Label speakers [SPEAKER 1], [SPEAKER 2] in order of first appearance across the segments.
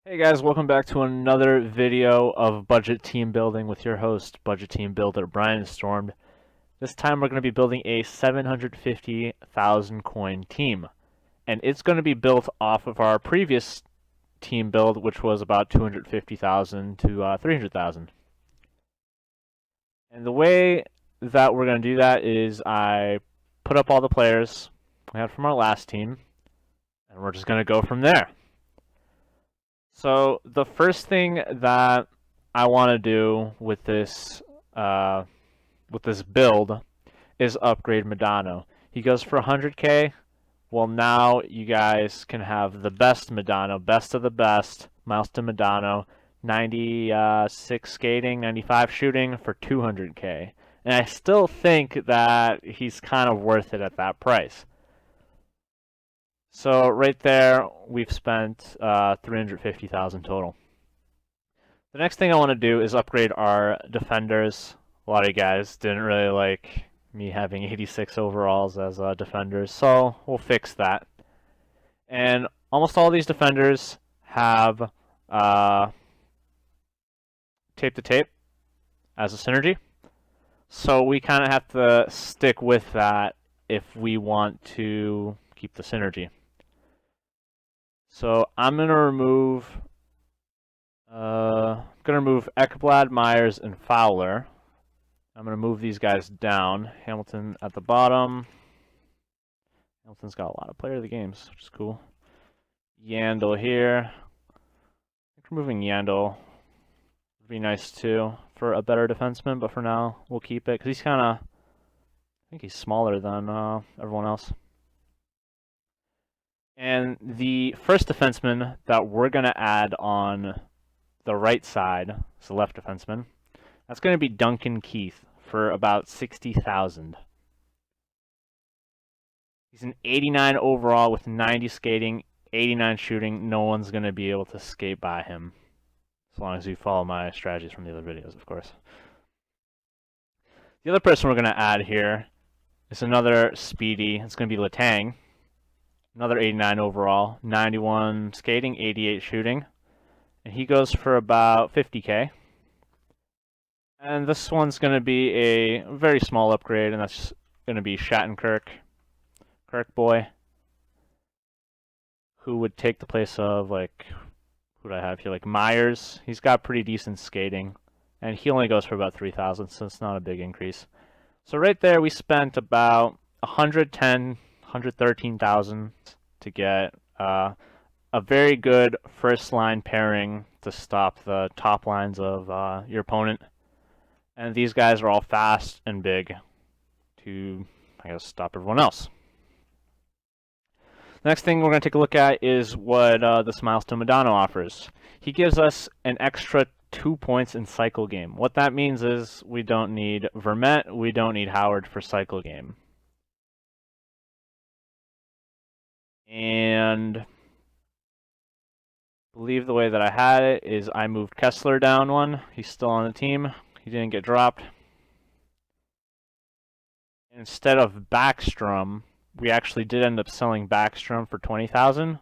[SPEAKER 1] Hey guys, welcome back to another video of budget team building with your host, budget team builder Brian Stormed. This time we're going to be building a 750,000 coin team, and it's going to be built off of our previous team build, which was about 250,000 to 300,000. And the way that we're going to do that is I put up all the players we had from our last team, and we're just going to go from there. So the first thing that I want to do with this build is upgrade Madano. He goes for 100k. Well, now you guys can have the best Madano, best of the best, Milestone Madano, 96 skating, 95 shooting for 200k. And I still think that he's kind of worth it at that price. So right there, we've spent 350,000 total. The next thing I want to do is upgrade our defenders. A lot of you guys didn't really like me having 86 overalls as defenders, so we'll fix that. And almost all these defenders have tape to tape as a synergy. So we kind of have to stick with that if we want to keep the synergy. So I'm gonna remove Ekblad, Myers, and Fowler. I'm gonna move these guys down. Hamilton at the bottom. Hamilton's got a lot of player of the games, which is cool. Yandel here. I think removing Yandel would be nice too for a better defenseman, but for now we'll keep it because he's kind of, I think he's smaller than everyone else. And the first defenseman that we're going to add on the right side, so left defenseman, that's going to be Duncan Keith for about 60,000. He's an 89 overall with 90 skating, 89 shooting. No one's going to be able to skate by him, as long as you follow my strategies from the other videos, of course. The other person we're going to add here is another speedy. It's going to be Letang. Another 89 overall, 91 skating, 88 shooting. And he goes for about 50k. And this one's going to be a very small upgrade, and that's going to be Shattenkirk, Kirk Boy, who would take the place of, like, who do I have here? Like Myers. He's got pretty decent skating, and he only goes for about 3,000, so it's not a big increase. So right there, we spent about 110, 113,000 to get a very good first line pairing to stop the top lines of your opponent. And these guys are all fast and big to, I guess, stop everyone else. The next thing we're going to take a look at is what this Milestone Madano offers. He gives us an extra 2 points in cycle game. What that means is we don't need Vermette, we don't need Howard for cycle game. And I believe the way that I had it is I moved Kessler down one. He's still on the team. He didn't get dropped. Instead of Backstrom, we actually did end up selling Backstrom for 20,000.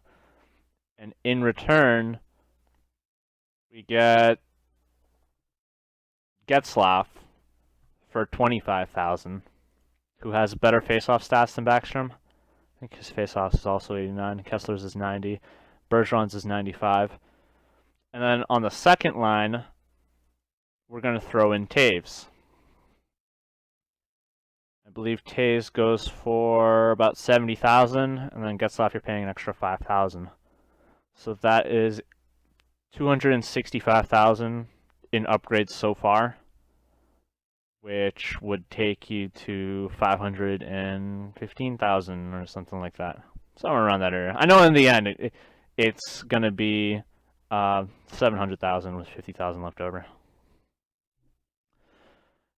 [SPEAKER 1] And in return, we get Getzlaff for 25,000, who has better face-off stats than Backstrom. I think his face-off is also 89. Kessler's is 90. Bergeron's is 95. And then on the second line, we're going to throw in Taves. I believe Taves goes for about 70,000, and then Getzlaff you're paying an extra 5,000. So that is 265,000 in upgrades so far, which would take you to 515,000 or something like that. Somewhere around that area. I know in the end it's going to be 700,000 with 50,000 left over.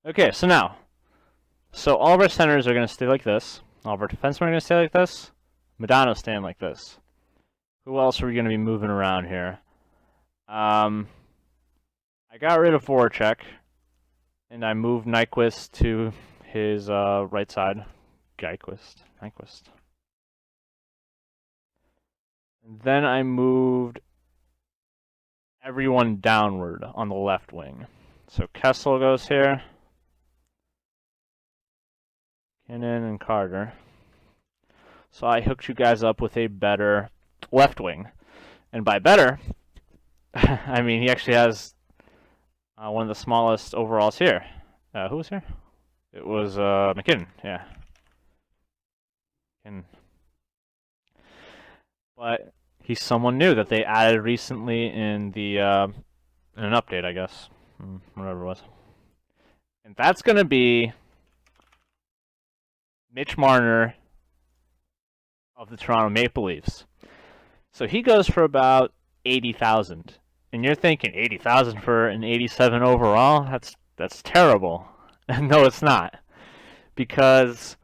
[SPEAKER 1] Okay, so all of our centers are going to stay like this. All of our defensemen are going to stay like this. Madano's staying like this. Who else are we going to be moving around here? I got rid of Voracek, and I moved Nyquist to his right side. Nyquist. And then I moved everyone downward on the left wing. So Kessel goes here. Kinnan and Carter. So I hooked you guys up with a better left wing. And by better, I mean he actually has one of the smallest overalls here. Who was here? It was McKinnon, yeah. But he's someone new that they added recently in the in an update, I guess. Whatever it was. And that's going to be Mitch Marner of the Toronto Maple Leafs. So he goes for about 80,000. And you're thinking 80,000 for an 87 overall? That's terrible. No, it's not. Because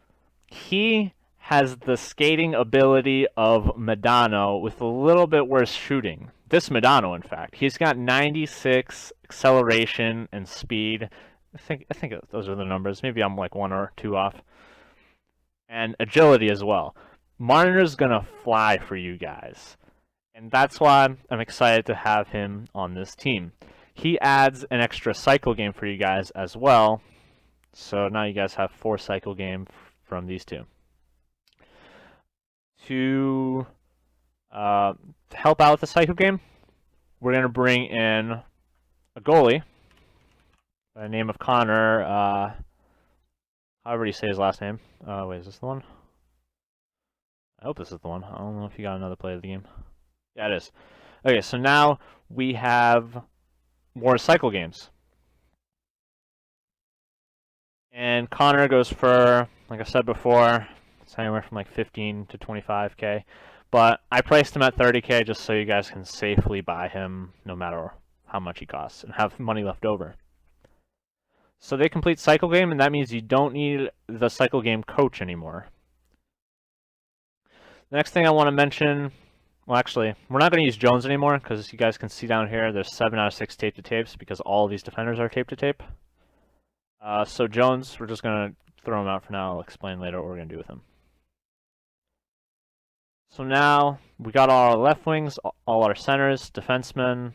[SPEAKER 1] he has the skating ability of Medano with a little bit worse shooting. This Medano, in fact. He's got 96 acceleration and speed. I think those are the numbers. Maybe I'm like 1 or 2 off. And agility as well. Marner's going to fly for you guys. And that's why I'm excited to have him on this team. He adds an extra cycle game for you guys as well. So now you guys have 4 cycle game from these two. To help out with the cycle game, we're going to bring in a goalie by the name of Connor. However you say his last name. Wait, is this the one? I hope this is the one. I don't know if you got another play of the game. Yeah, it is. Okay, so now we have more cycle games. And Connor goes for, like I said before, it's anywhere from like 15 to 25K. But I priced him at 30K just so you guys can safely buy him no matter how much he costs and have money left over. So they complete cycle game, and that means you don't need the cycle game coach anymore. The next thing I want to mention, well, actually, we're not going to use Jones anymore because you guys can see down here there's 7 out of 6 tape to tapes because all of these defenders are tape to tape. So Jones, we're just going to throw him out for now. I'll explain later what we're going to do with him. So now we got all our left wings, all our centers, defensemen,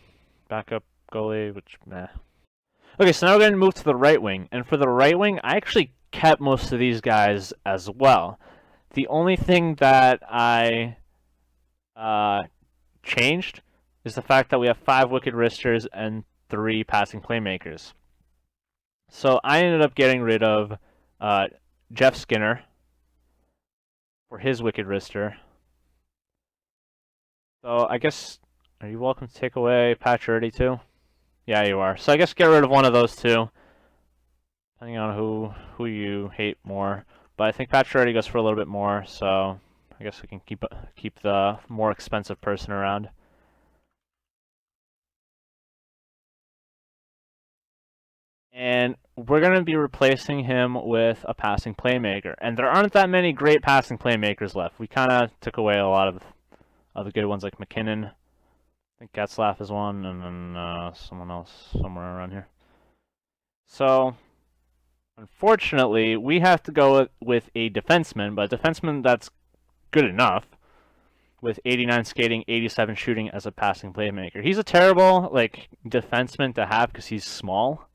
[SPEAKER 1] backup goalie, which meh. Okay, so now we're going to move to the right wing. And for the right wing, I actually kept most of these guys as well. The only thing that I changed is the fact that we have 5 wicked wristers and 3 passing playmakers. So I ended up getting rid of Jeff Skinner for his wicked wrister. So I guess, are you welcome to take away Pacioretty too? Yeah, you are. So I guess get rid of one of those two, depending on who you hate more. But I think Pacioretty goes for a little bit more, so I guess we can keep the more expensive person around. And we're going to be replacing him with a passing playmaker. And there aren't that many great passing playmakers left. We kind of took away a lot of the good ones like McKinnon. I think Getzlaff is one, and then someone else somewhere around here. So, unfortunately, we have to go with a defenseman, but a defenseman that's good enough with 89 skating, 87 shooting as a passing playmaker. He's a terrible defenseman to have because he's small.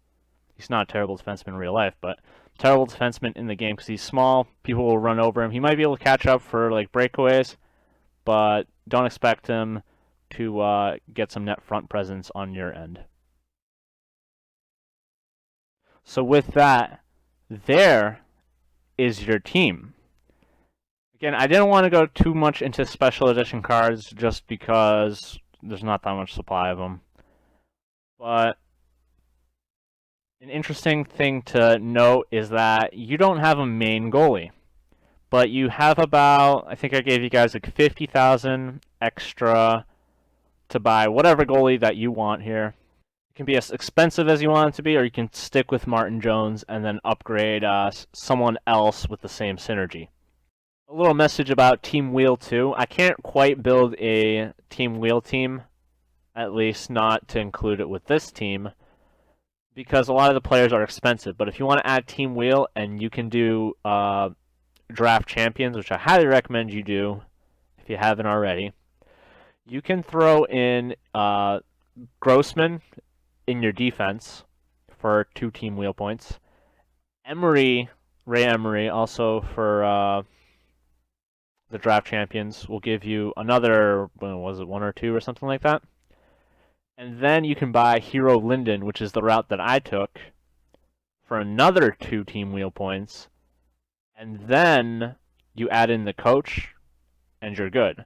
[SPEAKER 1] He's not a terrible defenseman in real life, but terrible defenseman in the game because he's small. People will run over him. He might be able to catch up for breakaways, but don't expect him to get some net front presence on your end. So with that, there is your team. Again, I didn't want to go too much into special edition cards just because there's not that much supply of them. But an interesting thing to note is that you don't have a main goalie, but you have about, I think I gave you guys 50,000 extra to buy whatever goalie that you want here. It can be as expensive as you want it to be, or you can stick with Martin Jones and then upgrade someone else with the same synergy. A little message about Team Wheel 2. I can't quite build a Team Wheel team, at least not to include it with this team, because a lot of the players are expensive. But if you want to add Team Wheel and you can do draft champions, which I highly recommend you do if you haven't already, you can throw in Grossman in your defense for 2 team wheel points. Ray Emery, also for the draft champions, will give you another, was it 1 or 2 or something like that? And then you can buy Hero Linden, which is the route that I took, for another 2 team wheel points. And then you add in the coach, and you're good.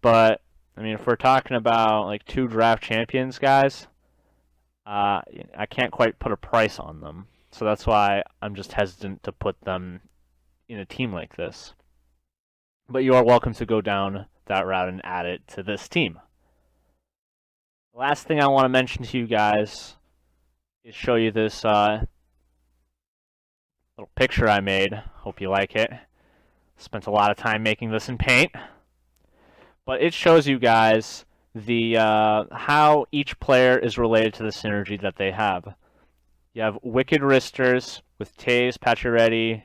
[SPEAKER 1] But, I mean, if we're talking about like 2 draft champions, guys, I can't quite put a price on them. So that's why I'm just hesitant to put them in a team like this. But you are welcome to go down that route and add it to this team. The last thing I want to mention to you guys is show you this little picture I made. Hope you like it. Spent a lot of time making this in Paint. But it shows you guys the how each player is related to the synergy that they have. You have Wicked Wristers with Taves, Pacioretty,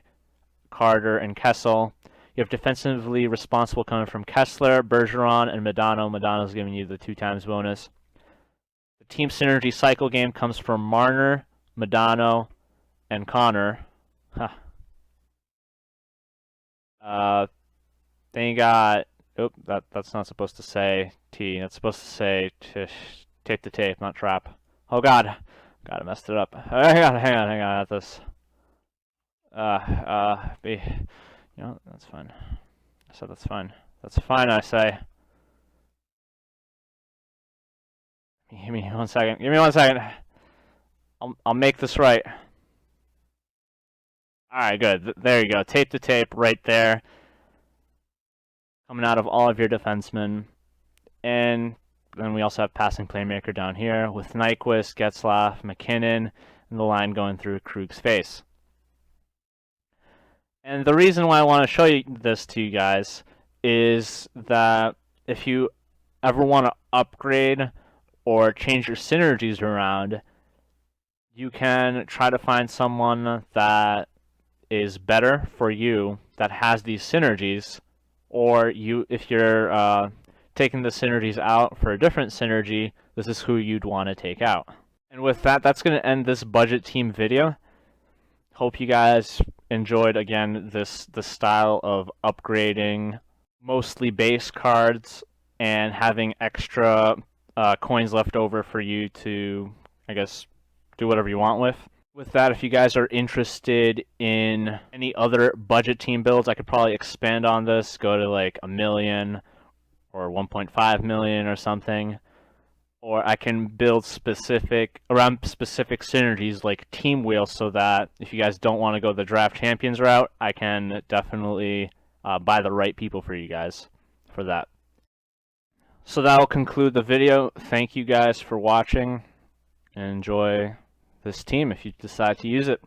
[SPEAKER 1] Carter, and Kessel. You have defensively responsible coming from Kessler, Bergeron, and Modano. Modano's giving you the 2 times bonus. The team synergy cycle game comes from Marner, Modano, and Connor. Huh. Then you got... Oop, that's not supposed to say T. That's supposed to say tape to tape, not trap. Oh, God. God, I messed it up. Hang on. At this. B. You know, that's fine. I said that's fine. That's fine, I say. Give me 1 second. Give me 1 second. I'll make this right. Alright, good. There you go. Tape to tape right there. Coming out of all of your defensemen. And then we also have passing playmaker down here with Nyquist, Getzlaf, McKinnon, and the line going through Krug's face. And the reason why I want to show you this to you guys is that if you ever want to upgrade or change your synergies around, you can try to find someone that is better for you that has these synergies, or if you're taking the synergies out for a different synergy, this is who you'd want to take out. And with that, that's going to end this budget team video. Hope you guys enjoyed, again, this style of upgrading mostly base cards and having extra coins left over for you to, I guess, do whatever you want with. With that, if you guys are interested in any other budget team builds, I could probably expand on this, go to like 1 million or 1.5 million or something. Or I can build around specific synergies like Team Wheel, so that if you guys don't want to go the draft champions route, I can definitely buy the right people for you guys for that. So that'll conclude the video. Thank you guys for watching, and enjoy this team if you decide to use it.